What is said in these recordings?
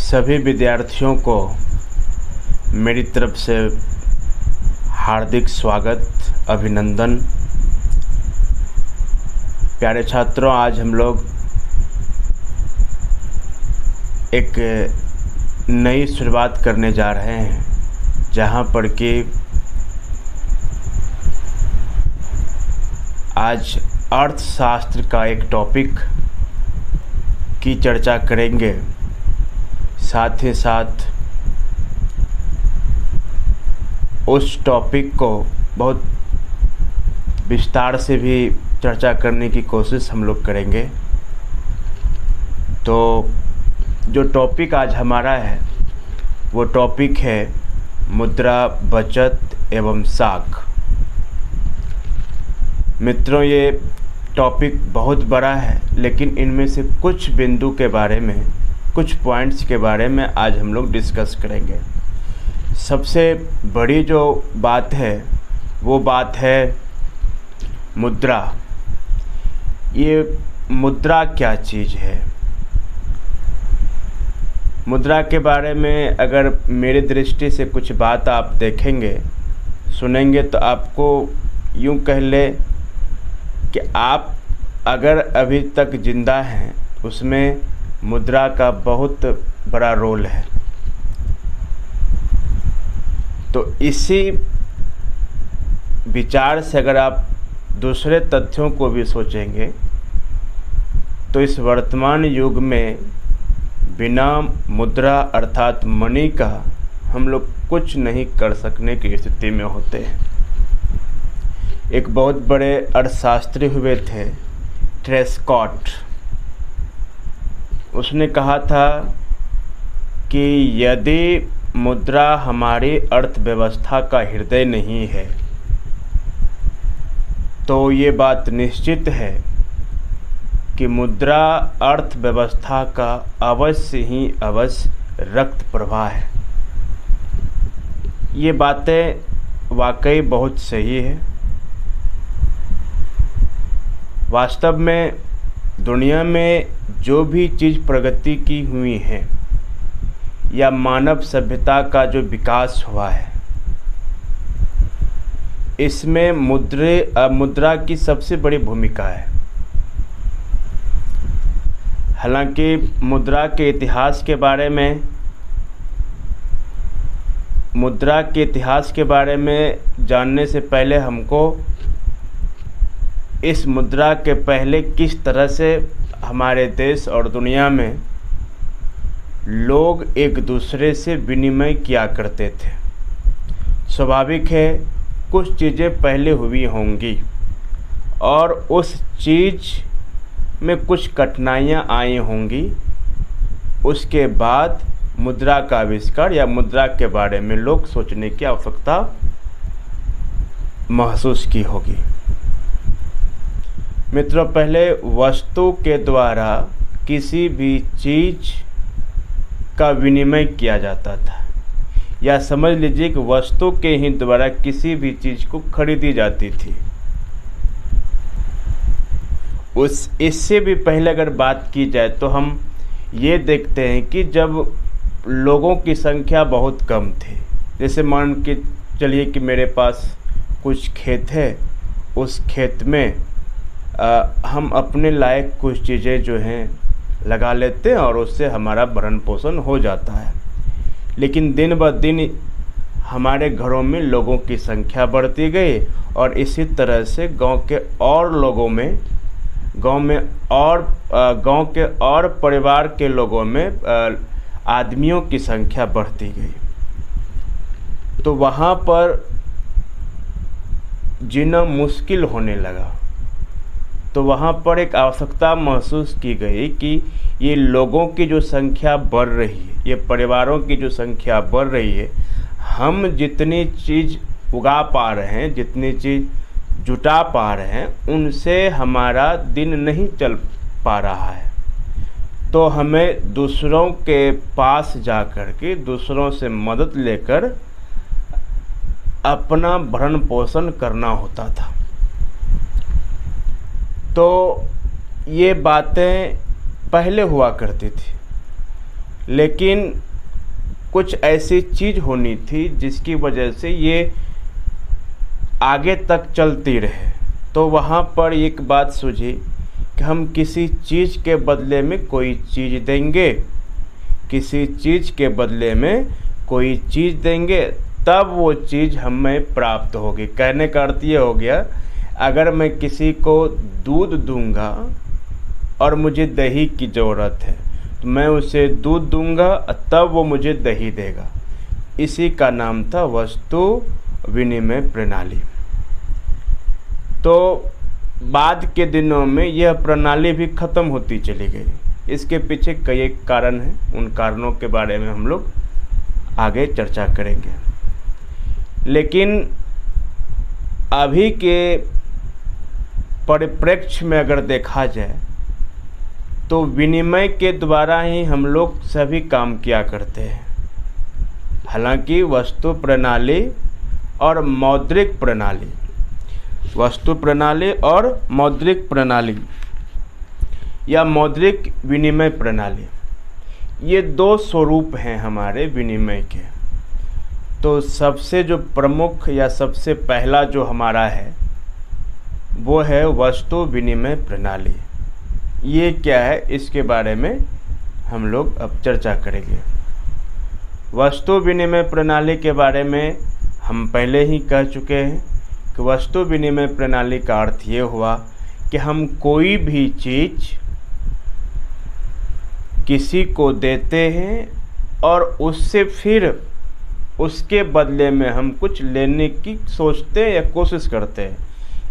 सभी विद्यार्थियों को मेरी तरफ से हार्दिक स्वागत, अभिनंदन। प्यारे छात्रों, आज हम लोग एक नई शुरुआत करने जा रहे हैं, जहां पर कि आज अर्थशास्त्र का एक टॉपिक की चर्चा करेंगे। साथ ही साथ उस टॉपिक को बहुत विस्तार से भी चर्चा करने की कोशिश हम लोग करेंगे। तो जो टॉपिक आज हमारा है वो टॉपिक है मुद्रा, बचत एवं साख। मित्रों, ये टॉपिक बहुत बड़ा है, लेकिन इनमें से कुछ बिंदु के बारे में, कुछ पॉइंट्स के बारे में आज हम लोग डिस्कस करेंगे। सबसे बड़ी जो बात है वो बात है मुद्रा। ये मुद्रा क्या चीज़ है? मुद्रा के बारे में अगर मेरी दृष्टि से कुछ बात आप देखेंगे, सुनेंगे, तो आपको यूँ कह ले कि आप अगर अभी तक ज़िंदा हैं, उसमें मुद्रा का बहुत बड़ा रोल है। तो इसी विचार से अगर आप दूसरे तथ्यों को भी सोचेंगे, तो इस वर्तमान युग में बिना मुद्रा अर्थात मनी का हम लोग कुछ नहीं कर सकने की स्थिति में होते हैं। एक बहुत बड़े अर्थशास्त्री हुए थे, ट्रेस्कॉट। उसने कहा था कि यदि मुद्रा हमारी अर्थव्यवस्था का हृदय नहीं है, तो ये बात निश्चित है कि मुद्रा अर्थव्यवस्था का अवश्य ही अवश्य रक्त प्रवाह है। ये बातें वाकई बहुत सही है। वास्तव में दुनिया में जो भी चीज़ प्रगति की हुई है या मानव सभ्यता का जो विकास हुआ है, इसमें मुद्रा की सबसे बड़ी भूमिका है। हालांकि मुद्रा के इतिहास के बारे में जानने से पहले हमको इस मुद्रा के पहले किस तरह से हमारे देश और दुनिया में लोग एक दूसरे से विनिमय किया करते थे। स्वाभाविक है, कुछ चीज़ें पहले हुई होंगी और उस चीज़ में कुछ कठिनाइयाँ आई होंगी। उसके बाद मुद्रा का आविष्कार या मुद्रा के बारे में लोग सोचने की आवश्यकता महसूस की होगी। मित्रों, पहले वस्तु के द्वारा किसी भी चीज़ का विनिमय किया जाता था, या समझ लीजिए कि वस्तु के ही द्वारा किसी भी चीज़ को खरीदी जाती थी। इससे भी पहले अगर बात की जाए तो हम ये देखते हैं कि जब लोगों की संख्या बहुत कम थी, जैसे मान के चलिए कि मेरे पास कुछ खेत है, उस खेत में हम अपने लायक कुछ चीज़ें जो हैं लगा लेते हैं और उससे हमारा भरण पोषण हो जाता है। लेकिन दिन ब दिन हमारे घरों में लोगों की संख्या बढ़ती गई और इसी तरह से गांव के और परिवार के लोगों में आदमियों की संख्या बढ़ती गई। तो वहाँ पर जीना मुश्किल होने लगा। तो वहाँ पर एक आवश्यकता महसूस की गई कि ये लोगों की जो संख्या बढ़ रही है, ये परिवारों की जो संख्या बढ़ रही है, हम जितनी चीज़ उगा पा रहे हैं, जितनी चीज़ जुटा पा रहे हैं, उनसे हमारा दिन नहीं चल पा रहा है। तो हमें दूसरों के पास जा कर के, दूसरों से मदद लेकर अपना भरण पोषण करना होता था। तो ये बातें पहले हुआ करती थी। लेकिन कुछ ऐसी चीज़ होनी थी जिसकी वजह से ये आगे तक चलती रहे। तो वहाँ पर एक बात सूझी कि हम किसी चीज़ के बदले में कोई चीज़ देंगे, किसी चीज़ के बदले में कोई चीज़ देंगे, तब वो चीज़ हमें प्राप्त होगी। कहने का अर्थ ये हो गया, अगर मैं किसी को दूध दूंगा और मुझे दही की ज़रूरत है तो मैं उसे दूध दूंगा, तब वो मुझे दही देगा। इसी का नाम था वस्तु विनिमय प्रणाली। तो बाद के दिनों में यह प्रणाली भी ख़त्म होती चली गई। इसके पीछे कई कारण हैं, उन कारणों के बारे में हम लोग आगे चर्चा करेंगे। लेकिन अभी के परिप्रेक्ष्य में अगर देखा जाए तो विनिमय के द्वारा ही हम लोग सभी काम किया करते हैं। हालांकि वस्तु प्रणाली और मौद्रिक प्रणाली, वस्तु प्रणाली और मौद्रिक प्रणाली या मौद्रिक विनिमय प्रणाली, ये दो स्वरूप हैं हमारे विनिमय के। तो सबसे जो प्रमुख या सबसे पहला जो हमारा है वो है वस्तु विनिमय प्रणाली। ये क्या है, इसके बारे में हम लोग अब चर्चा करेंगे। वस्तु विनिमय प्रणाली के बारे में हम पहले ही कह चुके हैं कि वस्तु विनिमय प्रणाली का अर्थ ये हुआ कि हम कोई भी चीज़ किसी को देते हैं और उससे फिर उसके बदले में हम कुछ लेने की सोचते हैं या कोशिश करते हैं,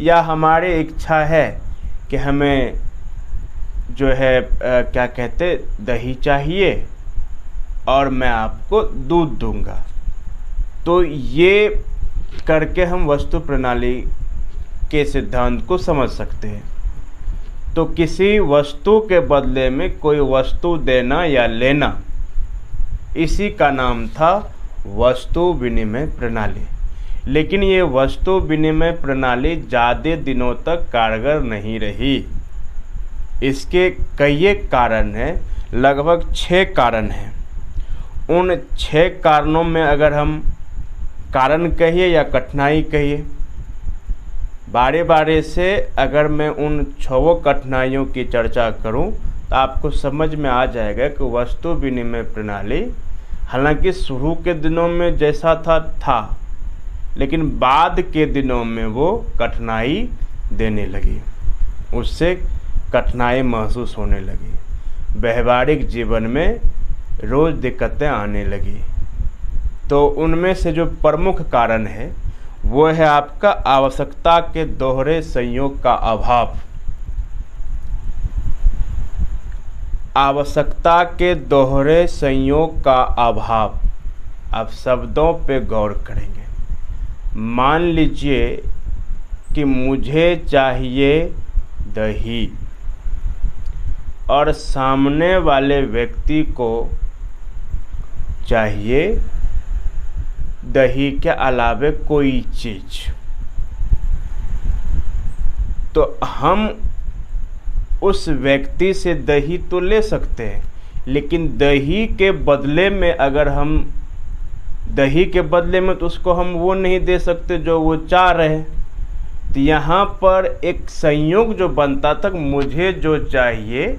या हमारी इच्छा है कि हमें जो है क्या कहते दही चाहिए और मैं आपको दूध दूंगा। तो ये करके हम वस्तु प्रणाली के सिद्धांत को समझ सकते हैं। तो किसी वस्तु के बदले में कोई वस्तु देना या लेना, इसी का नाम था वस्तु विनिमय प्रणाली। लेकिन ये वस्तु विनिमय प्रणाली ज़्यादा दिनों तक कारगर नहीं रही। इसके कई कारण हैं, लगभग 6 कारण हैं। उन 6 कारणों में अगर हम कारण कहिए या कठिनाई कहिए, बारे बारे से अगर मैं उन 6 कठिनाइयों की चर्चा करूं तो आपको समझ में आ जाएगा कि वस्तु विनिमय प्रणाली हालांकि शुरू के दिनों में जैसा था, लेकिन बाद के दिनों में वो कठिनाई देने लगी, उससे कठिनाई महसूस होने लगी, व्यवहारिक जीवन में रोज़ दिक्कतें आने लगी। तो उनमें से जो प्रमुख कारण है वो है आपका आवश्यकता के दोहरे संयोग का अभाव। आवश्यकता के दोहरे संयोग का अभाव। अब शब्दों पे गौर करेंगे। मान लीजिए कि मुझे चाहिए दही और सामने वाले व्यक्ति को चाहिए दही के अलावे कोई चीज़। तो हम उस व्यक्ति से दही तो ले सकते हैं, लेकिन दही के बदले में अगर हम दही के बदले में तो उसको हम वो नहीं दे सकते जो वो चाह रहे हैं। तो यहाँ पर एक संयोग जो बनता था, मुझे जो चाहिए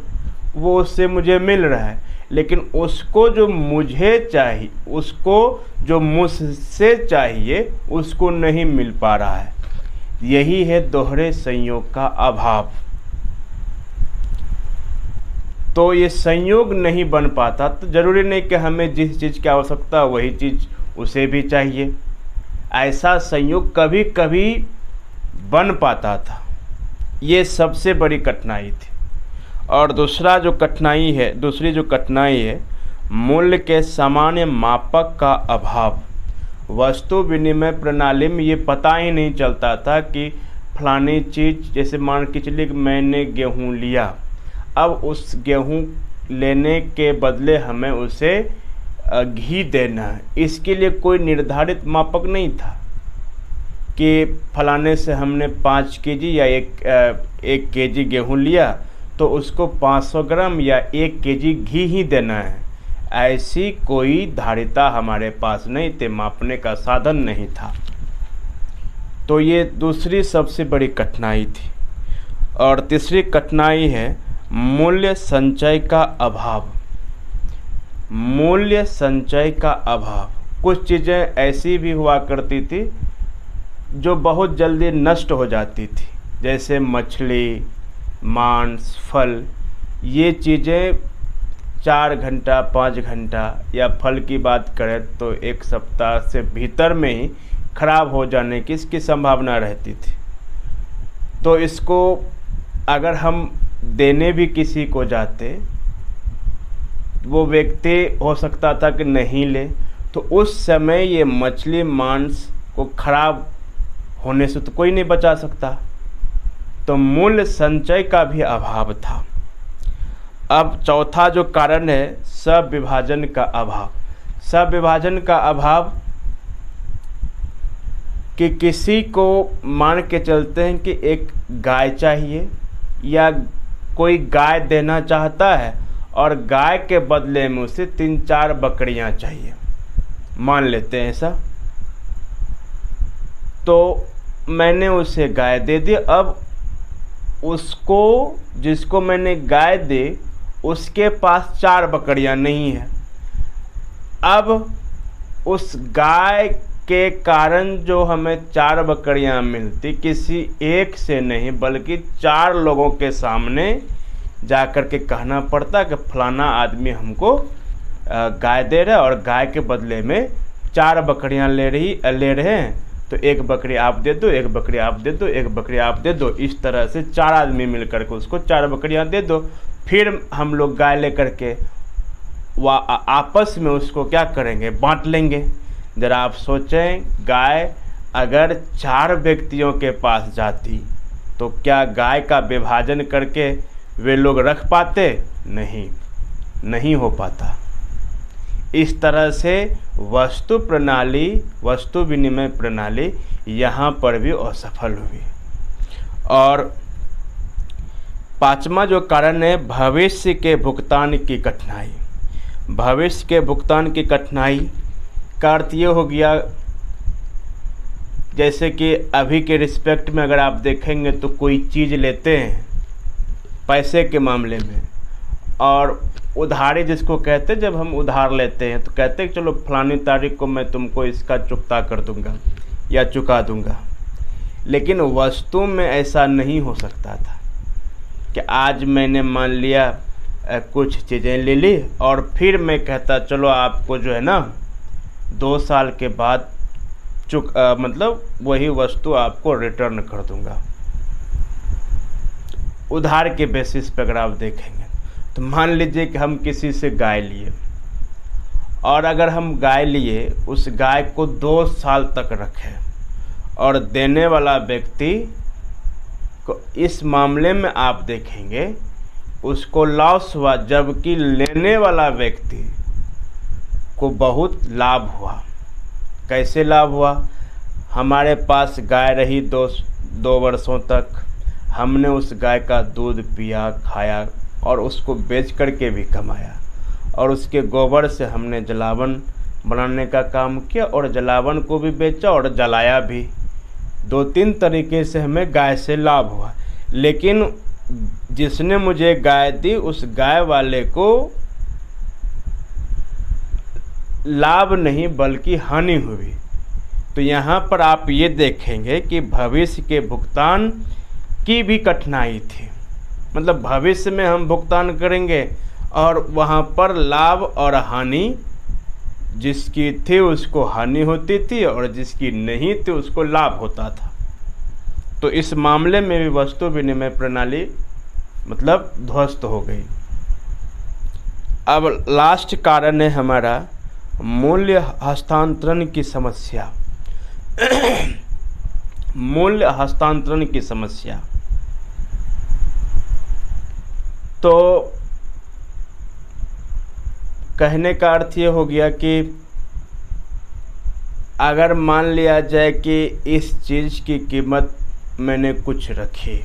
वो उससे मुझे मिल रहा है, लेकिन उसको जो मुझे चाहिए, उसको जो मुझसे चाहिए, उसको नहीं मिल पा रहा है। यही है दोहरे संयोग का अभाव। तो ये संयोग नहीं बन पाता तो ज़रूरी नहीं कि हमें जिस चीज़ की आवश्यकता वही चीज़ उसे भी चाहिए। ऐसा संयोग कभी कभी बन पाता था। ये सबसे बड़ी कठिनाई थी। और दूसरी जो कठिनाई है मूल्य के सामान्य मापक का अभाव। वस्तु विनिमय प्रणाली में ये पता ही नहीं चलता था कि फलानी चीज़, जैसे मान के चलिए कि मैंने गेहूँ लिया, अब उस गेहूँ लेने के बदले हमें उसे घी देना है। इसके लिए कोई निर्धारित मापक नहीं था कि फलाने से हमने 5 केजी या 1 केजी गेहूँ लिया तो उसको 500 ग्राम या 1 केजी घी ही देना है। ऐसी कोई धारिता हमारे पास नहीं थे, मापने का साधन नहीं था। तो ये दूसरी सबसे बड़ी कठिनाई थी। और तीसरी कठिनाई है मूल्य संचय का अभाव। मूल्य संचय का अभाव। कुछ चीज़ें ऐसी भी हुआ करती थी जो बहुत जल्दी नष्ट हो जाती थी, जैसे मछली, मांस, फल। ये चीज़ें 4 घंटा 5 घंटा, या फल की बात करें तो 1 सप्ताह से भीतर में ही खराब हो जाने की इसकी संभावना रहती थी। तो इसको अगर हम देने भी किसी को जाते, वो व्यक्ति हो सकता था कि नहीं ले, तो उस समय ये मछली मांस को खराब होने से तो कोई नहीं बचा सकता। तो मूल्य संचय का भी अभाव था। अब चौथा जो कारण है सब विभाजन का अभाव। सब विभाजन का अभाव कि किसी को मान के चलते हैं कि एक गाय चाहिए, या कोई गाय देना चाहता है और गाय के बदले में उसे 3-4 बकरियां चाहिए, मान लेते हैं ऐसा। तो मैंने उसे गाय दे दी। अब उसको, जिसको मैंने गाय दी, उसके पास 4 बकरियां नहीं है। अब उस गाय के कारण जो हमें 4 बकरियां मिलती, किसी एक से नहीं बल्कि 4 लोगों के सामने जाकर के कहना पड़ता कि फलाना आदमी हमको गाय दे रहा है और गाय के बदले में 4 बकरियां ले रहे हैं, तो 1 बकरी आप दे दो, 1 बकरी आप दे दो, 1 बकरी आप दे दो। इस तरह से 4 आदमी मिलकर के उसको 4 बकरियां दे दो। फिर हम लोग गाय लेकर के आपस में उसको क्या करेंगे, बांट लेंगे। ज़रा आप सोचें, गाय अगर 4 व्यक्तियों के पास जाती तो क्या गाय का विभाजन करके वे लोग रख पाते? नहीं हो पाता। इस तरह से वस्तु प्रणाली, वस्तु विनिमय प्रणाली यहाँ पर भी असफल हुई। और 5वां जो कारण है भविष्य के भुगतान की कठिनाई। भविष्य के भुगतान की कठिनाई का अर्थ ये हो गया, जैसे कि अभी के रिस्पेक्ट में अगर आप देखेंगे तो कोई चीज़ लेते हैं पैसे के मामले में, और उधारी जिसको कहते हैं, जब हम उधार लेते हैं तो कहते हैं चलो फलानी तारीख को मैं तुमको इसका चुकता कर दूंगा या चुका दूंगा। लेकिन वस्तु में ऐसा नहीं हो सकता था कि आज मैंने मान लिया कुछ चीज़ें ले ली और फिर मैं कहता चलो आपको जो है ना 2 साल के बाद मतलब वही वस्तु आपको रिटर्न कर दूंगा। उधार के बेसिस पर अगर आप देखेंगे तो मान लीजिए कि हम किसी से गाय लिए, और अगर हम गाय लिए उस गाय को 2 साल तक रखें और देने वाला व्यक्ति को इस मामले में आप देखेंगे उसको लॉस हुआ, जबकि लेने वाला व्यक्ति को बहुत लाभ हुआ। कैसे लाभ हुआ? हमारे पास गाय रही 2 वर्षों तक, हमने उस गाय का दूध पिया, खाया और उसको बेच करके भी कमाया, और उसके गोबर से हमने जलावन बनाने का काम किया और जलावन को भी बेचा और जलाया भी। 2-3 तरीके से हमें गाय से लाभ हुआ। लेकिन जिसने मुझे गाय दी उस गाय वाले को लाभ नहीं बल्कि हानि हुई। तो यहाँ पर आप ये देखेंगे कि भविष्य के भुगतान की भी कठिनाई थी। मतलब भविष्य में हम भुगतान करेंगे और वहाँ पर लाभ और हानि, जिसकी थी उसको हानि होती थी और जिसकी नहीं थी उसको लाभ होता था। तो इस मामले में भी वस्तु विनिमय प्रणाली मतलब ध्वस्त हो गई। अब लास्ट कारण है हमारा मूल्य हस्तांतरण की समस्या। मूल्य हस्तांतरण की समस्या। तो कहने का अर्थ ये हो गया कि अगर मान लिया जाए कि इस चीज़ की कीमत मैंने कुछ रखी